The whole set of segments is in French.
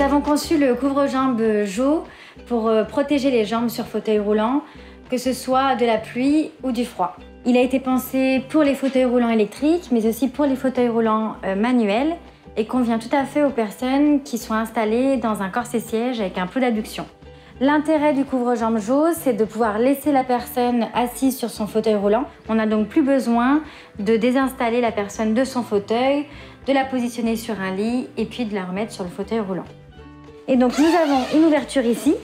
Nous avons conçu le couvre-jambes Jo pour protéger les jambes sur fauteuil roulant, que ce soit de la pluie ou du froid. Il a été pensé pour les fauteuils roulants électriques, mais aussi pour les fauteuils roulants manuels et convient tout à fait aux personnes qui sont installées dans un corset-siège avec un peu d'abduction. L'intérêt du couvre-jambes Jo, c'est de pouvoir laisser la personne assise sur son fauteuil roulant. On n'a donc plus besoin de désinstaller la personne de son fauteuil, de la positionner sur un lit et puis de la remettre sur le fauteuil roulant. Et donc nous avons une ouverture ici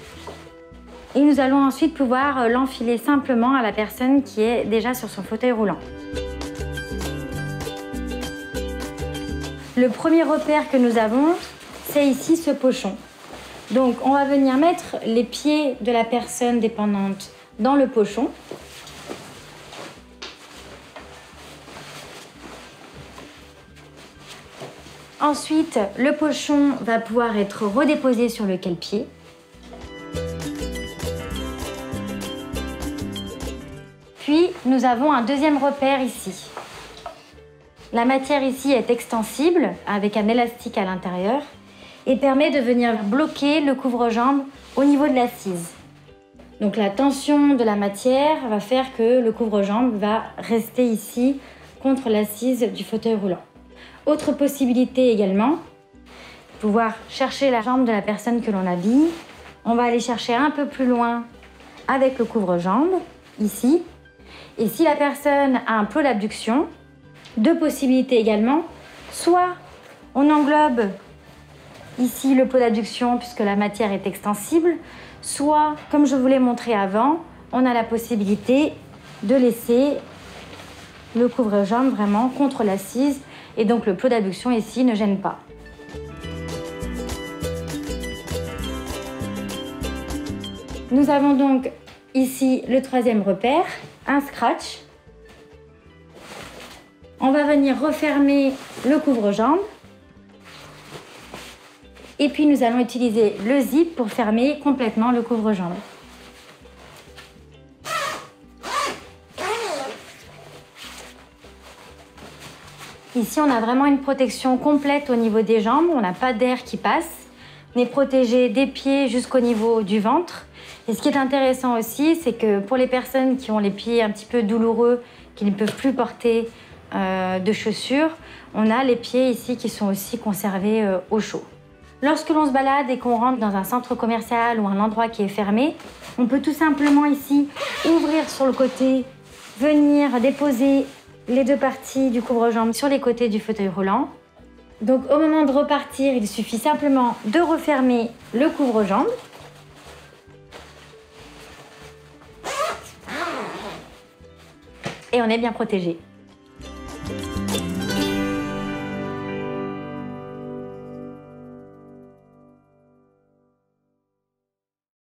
et nous allons ensuite pouvoir l'enfiler simplement à la personne qui est déjà sur son fauteuil roulant. Le premier repère que nous avons, c'est ici ce pochon. Donc on va venir mettre les pieds de la personne dépendante dans le pochon. Ensuite, le pochon va pouvoir être redéposé sur le cale-pied. Puis, nous avons un deuxième repère ici. La matière ici est extensible avec un élastique à l'intérieur et permet de venir bloquer le couvre-jambes au niveau de l'assise. Donc la tension de la matière va faire que le couvre-jambes va rester ici contre l'assise du fauteuil roulant. Autre possibilité également, pouvoir chercher la jambe de la personne que l'on habille. On va aller chercher un peu plus loin avec le couvre-jambes, ici. Et si la personne a un peu d'abduction, deux possibilités également. Soit on englobe ici le pot d'abduction puisque la matière est extensible, soit, comme je vous l'ai montré avant, on a la possibilité de laisser le couvre-jambes vraiment contre l'assise et donc le pot d'abduction ici ne gêne pas. Nous avons donc ici le troisième repère, un scratch. On va venir refermer le couvre-jambes. Et puis nous allons utiliser le zip pour fermer complètement le couvre-jambes. Ici, on a vraiment une protection complète au niveau des jambes. On n'a pas d'air qui passe. On est protégé des pieds jusqu'au niveau du ventre. Et ce qui est intéressant aussi, c'est que pour les personnes qui ont les pieds un petit peu douloureux, qui ne peuvent plus porter de chaussures, on a les pieds ici qui sont aussi conservés au chaud. Lorsque l'on se balade et qu'on rentre dans un centre commercial ou un endroit qui est fermé, on peut tout simplement ici ouvrir sur le côté, venir déposer les deux parties du couvre-jambes sur les côtés du fauteuil roulant. Donc au moment de repartir, il suffit simplement de refermer le couvre-jambes. Et on est bien protégé.